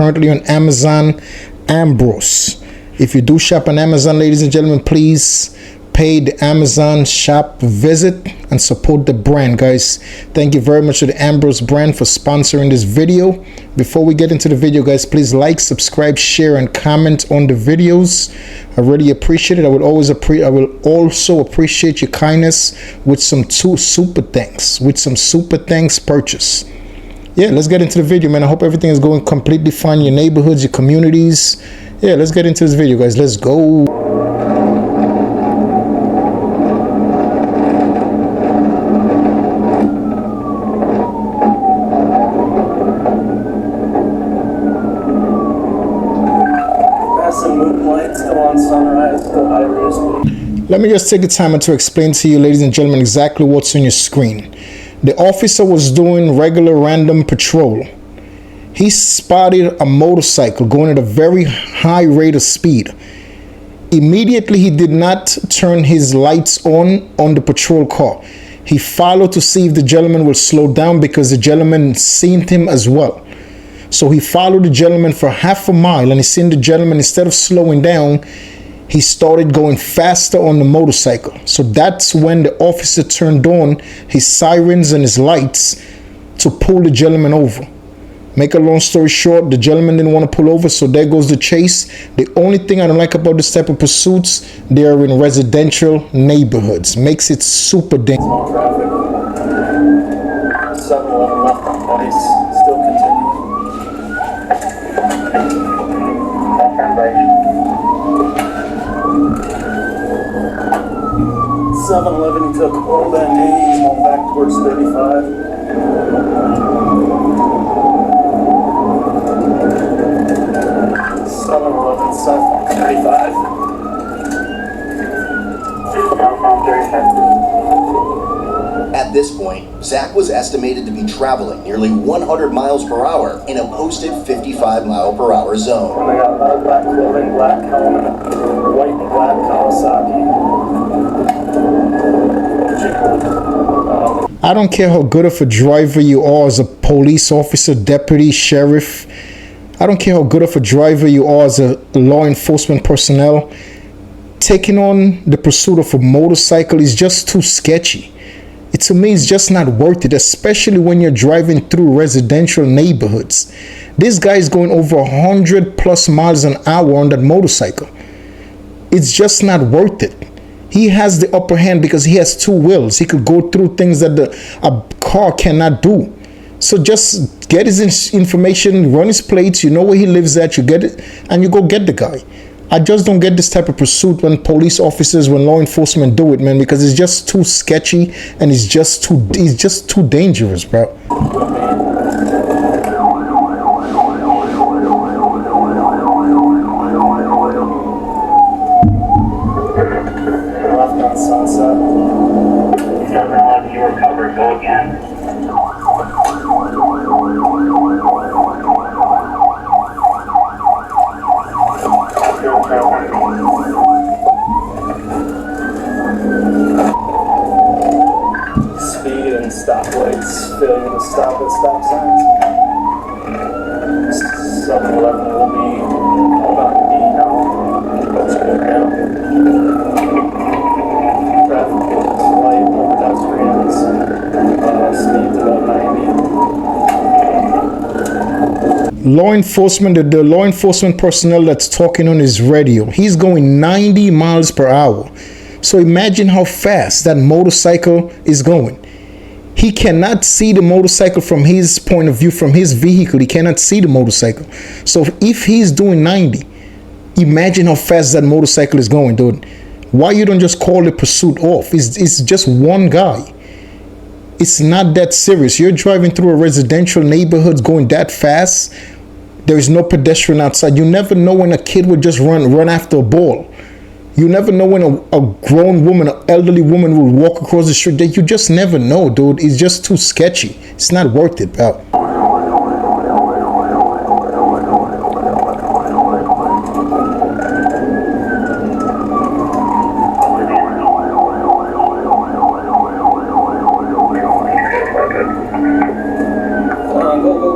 currently on Amazon. Ambrose. If you do shop on Amazon, ladies and gentlemen, please pay the Amazon shop visit and support the brand, guys. Thank you very much to the Ambrose brand for sponsoring this video. Before we get into the video, guys, please like, subscribe, share, and comment on the videos. I really appreciate it. I will also appreciate your kindness with some super thanks purchase. Yeah, let's get into the video, man. I hope everything is going completely fine in your neighborhoods, your communities. Yeah, let's get into this video, guys. Let's go. Let me just take the time to explain to you, ladies and gentlemen, exactly what's on your screen. The officer was doing regular random patrol. He spotted a motorcycle going at a very high rate of speed. Immediately, he did not turn his lights on the patrol car. He followed to see if the gentleman will slow down because the gentleman seen him as well. So he followed the gentleman for half a mile, and he seen the gentleman, instead of slowing down, he started going faster on the motorcycle. So that's when the officer turned on his sirens and his lights to pull the gentleman over. Make a long story short, the gentleman didn't want to pull over, so there goes the chase. The only thing I don't like about this type of pursuits, they are in residential neighborhoods. Makes it super dangerous. Small traffic. 7-Eleven left on place. Still continuing. 7-Eleven, he took Old End 80, he's going back towards 55. 7-Eleven south on 35. At this point, Zach was estimated to be traveling nearly 100 miles per hour in a posted 55-mile-per-hour zone. And they got all black clothing, black helmet, white and black Kawasaki. I don't care how good of a driver you are as a police officer, deputy, sheriff. I don't care how good of a driver you are as a law enforcement personnel. Taking on the pursuit of a motorcycle is just too sketchy. To me, it's just not worth it, especially when you're driving through residential neighborhoods. This guy is going over 100+ miles an hour on that motorcycle. It's just not worth it. He has the upper hand because he has two wheels. He could go through things that a car cannot do. So just get his information, run his plates, you know where he lives at, you get it, and you go get the guy. I just don't get this type of pursuit when police officers, when law enforcement do it, man, because it's just too sketchy and it's just too dangerous, bro. Left on Sunset. 7-Eleven, you were covered. Go again. Speed and stoplights, failure to stop at stop signs. 7-Eleven will be held on D now. Let's go down. Traffic is light over pedestrians. Speed's about 90. Law enforcement, the law enforcement personnel that's talking on his radio, he's going 90 miles per hour. So imagine how fast that motorcycle is going. He cannot see the motorcycle from his point of view, from his vehicle. He cannot see the motorcycle. So if he's doing 90, imagine how fast that motorcycle is going, dude. Why you don't just call the pursuit off? It's just one guy. It's not that serious. You're driving through a residential neighborhood going that fast. There is no pedestrian outside. You never know when a kid would just run after a ball. You never know when a grown woman, an elderly woman will walk across the street. You just never know, dude. It's just too sketchy. It's not worth it, pal. Go.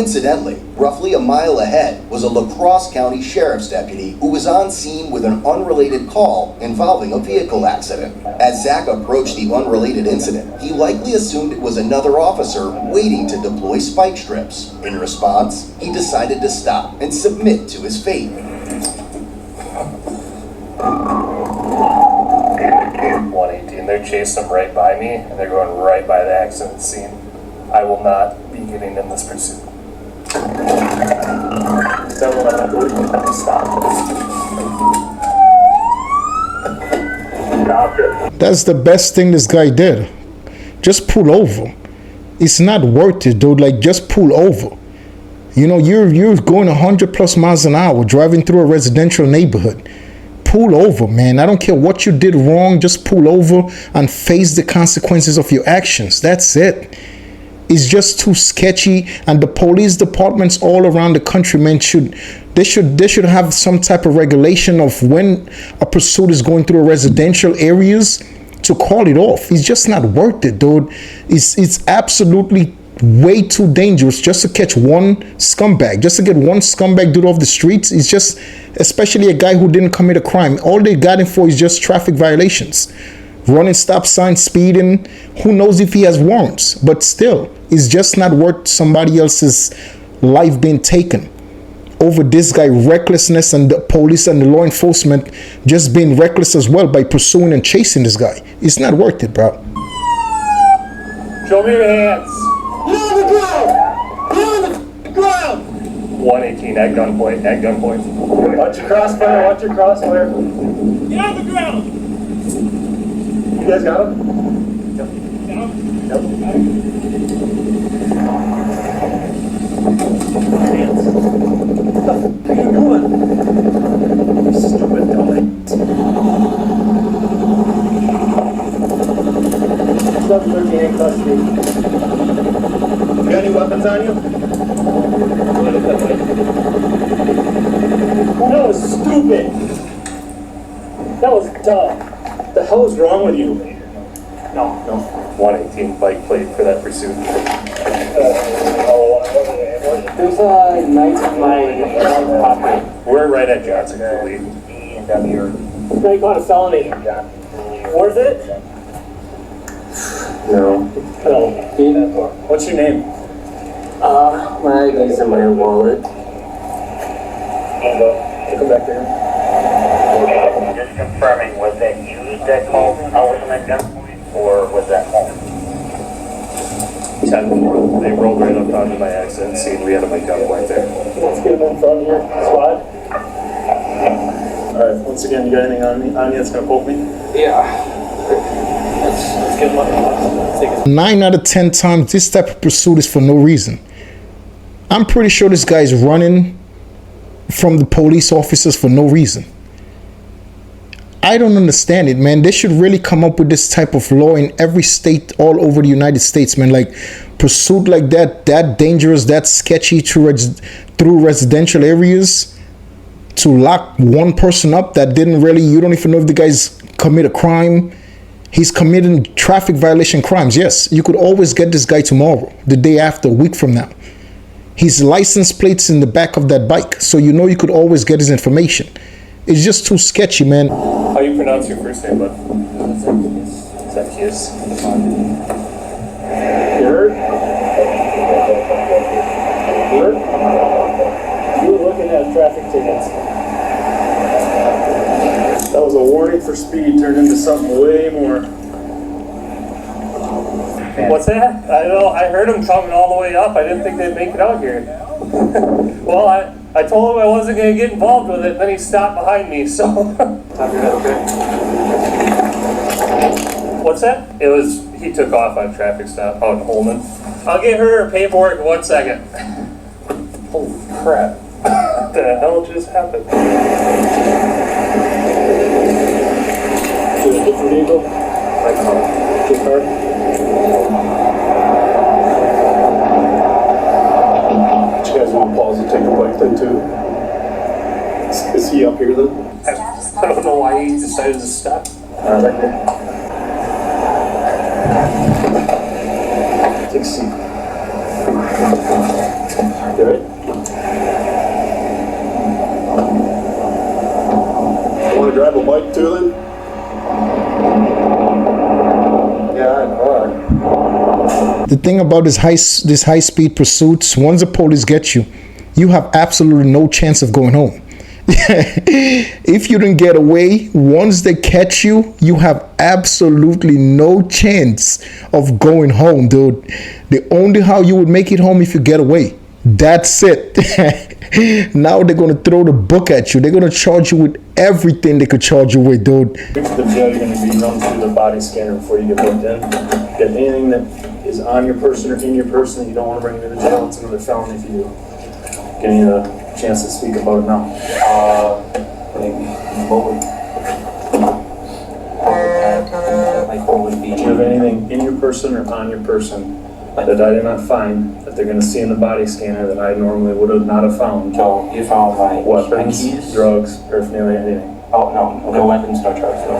Coincidentally, roughly a mile ahead was a La Crosse County Sheriff's deputy who was on scene with an unrelated call involving a vehicle accident. As Zach approached the unrelated incident, he likely assumed it was another officer waiting to deploy spike strips. In response, he decided to stop and submit to his fate. 118, they're chasing them right by me, and they're going right by the accident scene. I will not be getting in this pursuit. Stop. That's the best thing this guy did. Just pull over. It's not worth it, dude. Like, just pull over. You know, you're going 100 plus miles an hour driving through a residential neighborhood. Pull over, man. I don't care what you did wrong. Just pull over and face the consequences of your actions. That's it. It's just too sketchy, and the police departments all around the country, man, should have some type of regulation of when a pursuit is going through residential areas to call it off. It's just not worth it, dude. It's absolutely way too dangerous just to catch one scumbag, just to get one scumbag dude off the streets. It's just, especially a guy who didn't commit a crime. All they got him for is just traffic violations, running stop signs, speeding. Who knows if he has warrants? But still, it's just not worth somebody else's life being taken over this guy recklessness, and the police and the law enforcement just being reckless as well by pursuing and chasing this guy. It's not worth it, bro. Show me your hands. You're on the ground! You're on the ground! 118 at gunpoint, at gunpoint. Watch your crossfire, watch your crossfire. Get on the ground! You guys got him? Down. Nope. Hands. What are you doing? You stupid dummy. Stuff 13 in custody. You got any weapons on you? That was stupid. That was dumb. What the hell is wrong with you? No. 118 bike plate for that pursuit. There's a knife in my pocket. We're right at Johnson, I believe. Now you got a felony. Worth it? No. No. What's your name? My ID's in my wallet. Come back here. Just confirming, was that you that called Allison at gunpoint, or was that home? 10-4. They rolled right up onto my accident scene. We had them at gunpoint there. Let's get him in front here. Squad. Alright, once again, you got anything on you that's gonna poke me? Yeah. Let's get him up. Let's take it. 9 out of 10 times, this type of pursuit is for no reason. I'm pretty sure this guy is running from the police officers for no reason. I don't understand it, man. They should really come up with this type of law in every state all over the United States, man. Like, pursuit like that dangerous, that sketchy through residential areas, to lock one person up that didn't really, you don't even know if the guy's commit a crime. He's committing traffic violation crimes. Yes, you could always get this guy tomorrow, the day after, a week from now. His license plate's in the back of that bike, so you know you could always get his information. It's just too sketchy, man. How you pronounce your first name, bud? Zacchaeus. You heard? You were looking at traffic tickets. That was a warning for speed turned into something way more. What's that? I know. I heard them coming all the way up. I didn't think they'd make it out here. Well, I told him I wasn't going to get involved with it, then he stopped behind me, so. Okay. What's that? He took off on traffic stop out in Holman. I'll get her paperwork in 1 second. Holy crap. What the hell just happened? Is it a different vehicle? My car. Your car? You guys want to pause and take a bike then too? Is he up here then? I don't know why he decided to stop. Right here. Take a seat. Good. Want to drive a bike too then? Yeah, I could. The thing about this high speed pursuits, once the police get you, you have absolutely no chance of going home. If you didn't get away, once they catch you, you have absolutely no chance of going home, dude. The only how you would make it home if you get away. That's it. Now they're gonna throw the book at you. They're gonna charge you with everything they could charge you with, dude. To the jail, you're going to be run through the body scanner before you get booked in. Get anything that is on your person or in your person that you don't want to bring into the jail, it's another felony if you do. Give you a chance to speak about it now. What would be? Do you have anything in your person or on your person that I did not find, that they're going to see in the body scanner that I normally would have not have found? No, you found my Weapons, keys? drugs, paraphernalia, anything. Oh, no weapons, no drugs, no.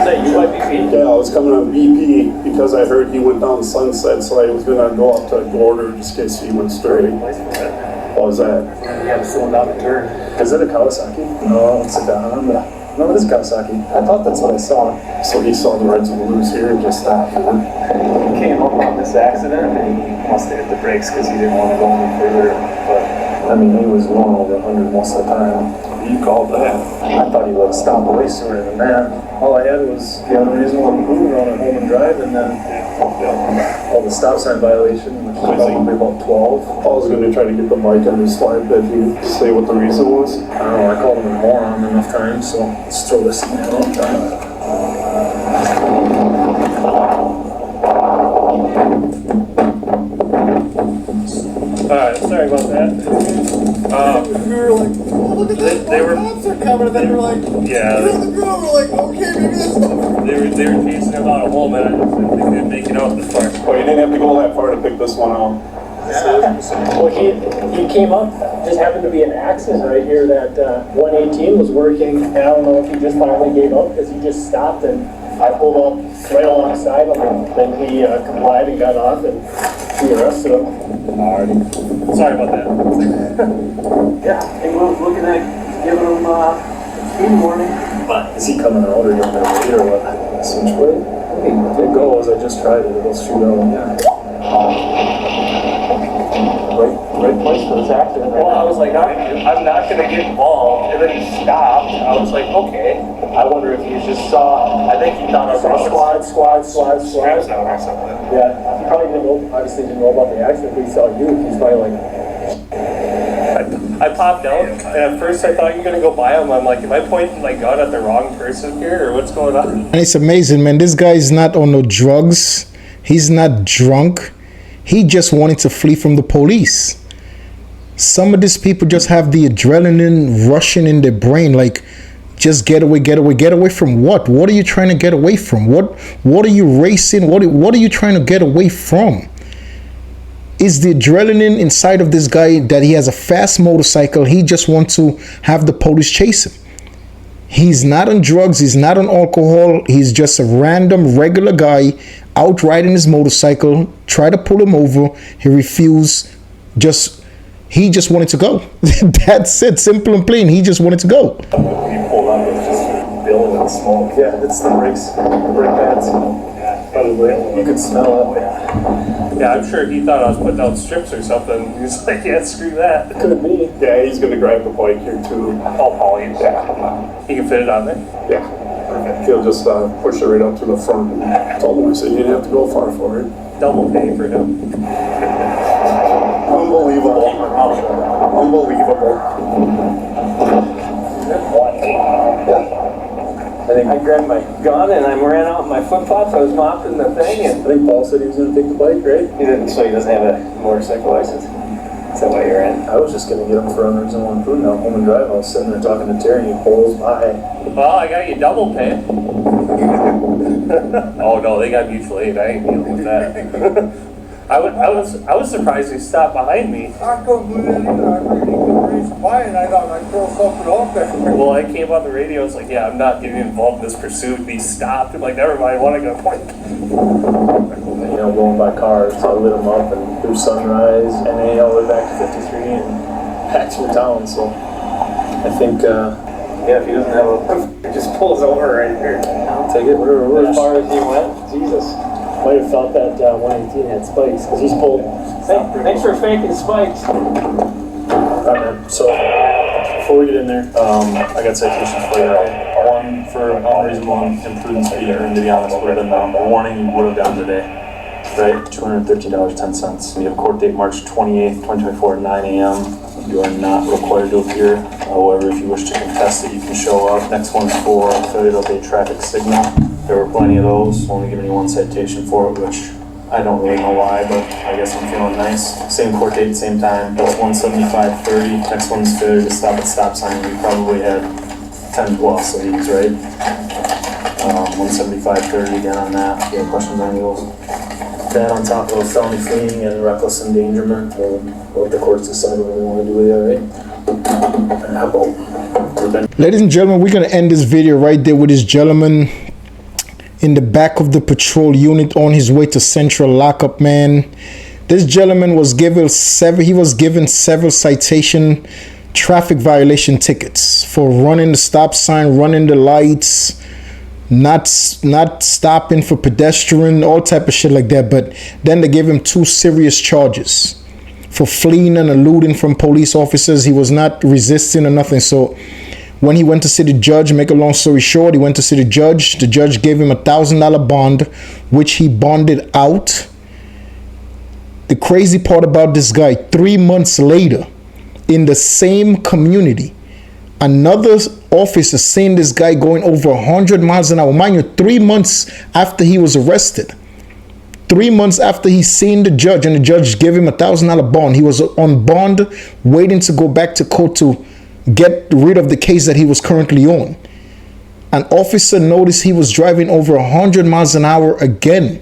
Say, you might be beat. Yeah, I was coming on BP because I heard he went down Sunset, so I was gonna go up to Gorder just in case he went straight. What was that? Yeah, slowing down the turn. Is it a Kawasaki? No, it's a Honda. No, it is Kawasaki. I thought that's what I saw. So he saw the Reds lose here and just stopped. He came up on this accident and he must have hit the brakes because he didn't want to go any further. But I mean, he was going over 100 most of the time. You called that. I thought he would have stopped way sooner than that. All I had was the unreasonable imprudent on a home and drive, and then all the stop sign violation, which was probably about 12. I was gonna try to get the mic on his slide. Did he say what the reason was? I don't know, I called him a moron enough times, so let's throw this in there. Alright, sorry about that. We were like, oh, look at this, They were- cops are coming, and then we were like, Yeah. get in the ground, we're like, okay, maybe that's over. They were chasing him out of home and I didn't think they'd make it out this far. Oh, you didn't have to go that far to pick this one out. Well, he came up, just happened to be an accident right here that 118 was working, and I don't know if he just finally gave up because he just stopped and I pulled up right alongside him and then he complied and got off and we arrested him. Alrighty. Sorry about that. Yeah, he was looking at giving him speed warning. But is he coming out or going to wait or what? Switchblade? It goes, I just tried it, it'll shoot out. Yeah. Right place for this accident. Well, I was like, I'm not gonna get involved, and then he stopped. I was like, okay. I wonder if he just saw. I think he thought I was Squad. strips out or something. Yeah, he probably didn't know, obviously didn't know about the accident, but he saw you, he's probably like, I popped out, and at first I thought you were gonna go by him. I'm like, am I pointing my gun at the wrong person here, or what's going on? And it's amazing, man. This guy is not on no drugs. He's not drunk. He just wanted to flee from the police. Some of these people just have the adrenaline rushing in their brain, like, just get away from what? What are you trying to get away from? What are you racing? What are you trying to get away from? Is the adrenaline inside of this guy that he has a fast motorcycle? He just wants to have the police chase him. He's not on drugs. He's not on alcohol. He's just a random, regular guy out riding his motorcycle. Try to pull him over. He refused. He just wanted to go. That's it. Simple and plain. He just wanted to go. He pulled up, it's just billowing and smoke. Yeah, it's the brakes, the brake pads. Probably, you could smell it. Yeah, I'm sure he thought I was putting out strips or something. He was like, yeah, screw that. could be. Yeah, he's gonna grab the bike here too. Oh, Paul, he can fit it on there. Yeah. He'll just push it right up to the front. I told him, I said, you didn't have to go far for it. Double pay for him. Unbelievable. Unbelievable. I think I grabbed my gun and I ran out in my flip-flops, I was mopping the thing and I think Paul said he was gonna take the bike, right? he didn't, so he doesn't have a motorcycle license. Is that why you're in? I was just gonna get him for unreasonable imprudent on home and drive. I was sitting there talking to Terry and he pulls by. Well, I got you double pay. Oh no, they got mutual aid. I ain't dealing with that. I was surprised he stopped behind me. I couldn't believe it either, I figured he could race by and I thought I'd throw something off there. Well, I came on the radio. It's like, yeah, I'm not getting involved in this pursuit. And he stopped. I'm like, never mind. What I got point? You know, going by my car, so I lit them up and through Sunrise, and then all the way back to 53 and back through town. So I think, yeah, if he doesn't have a, just pulls over right here. I'll take it wherever As far as he went, Jesus. Might have thought that 118 had spikes, because he's pulled. Hey, thanks for faking spikes. So, before we get in there, I got citations for you. One for unreasonable and imprudent speeding, and to be honest, would have been a warning you would have gotten today. Right? $213.10. We have court date March 28th, 2024 at 9 a.m. You are not required to appear. However, if you wish to contest it, you can show up. Next one's for failure to obey traffic signal. There were plenty of those. Only giving you one citation for it, which I don't really know why, but I guess I'm feeling nice. Same court date, same time. That's 175.30. Next one's failure to stop at stop sign. We probably had 10 plus of these, right? 175.30 again on that. Any questions on any of those? That on top of felony fleeing and reckless endangerment. We'll let the courts decide what we want to do with it, right? And how about? Ladies and gentlemen, we're going to end this video right there with this gentleman in the back of the patrol unit on his way to central lockup, man. This gentleman was given several citation traffic violation tickets for running the stop sign, running the lights, not stopping for pedestrian, all type of shit like that. But then they gave him 2 serious charges for fleeing and eluding from police officers. He was not resisting or nothing. So when he went to see the judge, make a long story short, he went to see the judge. The judge gave him $1,000 bond, which he bonded out. The crazy part about this guy, 3 months later, in the same community, another officer seen this guy going over 100 miles an hour. Mind you, 3 months after he was arrested. 3 months after he seen the judge and the judge gave him $1,000 bond. He was on bond waiting to go back to court to get rid of the case that he was currently on. An officer noticed he was driving over 100 miles an hour again.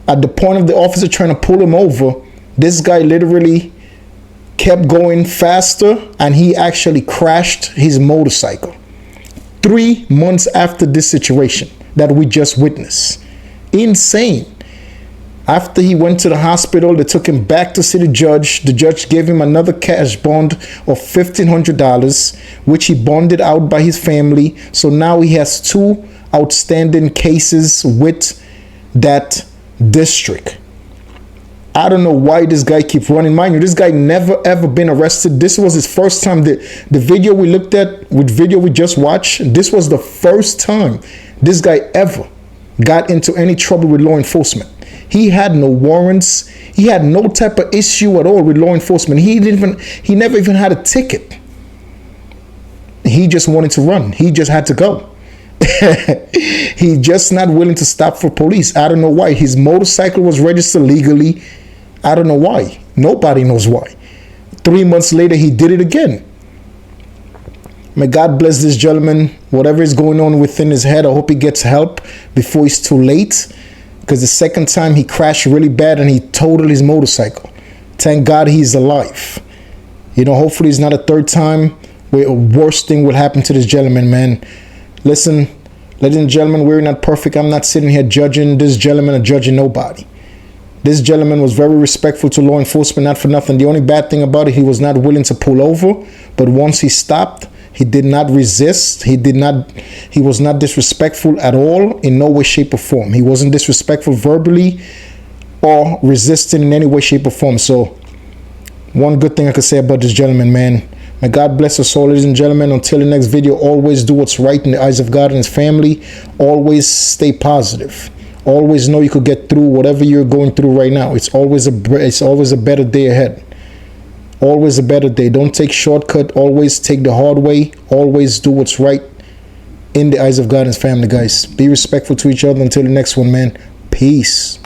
At the point of the officer trying to pull him over, this guy literally kept going faster and he actually crashed his motorcycle. 3 months after this situation that we just witnessed. Insane. After he went to the hospital, they took him back to see the judge. The judge gave him another cash bond of $1,500, which he bonded out by his family. So now he has 2 outstanding cases with that district. I don't know why this guy keeps running. Mind you, this guy never ever been arrested. This was his first time. The video we looked at, with video we just watched, this was the first time this guy ever got into any trouble with law enforcement. He had no warrants. He had no type of issue at all with law enforcement. He never even had a ticket. He just wanted to run. He just had to go. He just not willing to stop for police. I don't know why. His motorcycle was registered legally. I don't know why. Nobody knows why. 3 months later, he did it again. May God bless this gentleman. Whatever is going on within his head, I hope he gets help before it's too late. Because the second time he crashed really bad and he totaled his motorcycle. Thank God he's alive. You know, hopefully it's not a third time where a worse thing will happen to this gentleman, man. Listen, ladies and gentlemen, we're not perfect. I'm not sitting here judging this gentleman or judging nobody. This gentleman was very respectful to law enforcement, not for nothing. The only bad thing about it, he was not willing to pull over. But once he stopped, he did not resist. He was not disrespectful at all, in no way, shape, or form. He wasn't disrespectful verbally or resisting in any way, shape, or form. So, one good thing I could say about this gentleman, man. May God bless us all, ladies and gentlemen. Until the next video, always do what's right in the eyes of God and his family. Always stay positive. Always know you could get through whatever you're going through right now. It's always a better day ahead. Always a better day. Don't take shortcut. Always take the hard way. Always do what's right in the eyes of God and his family, guys. Be respectful to each other. Until the next one, man. Peace.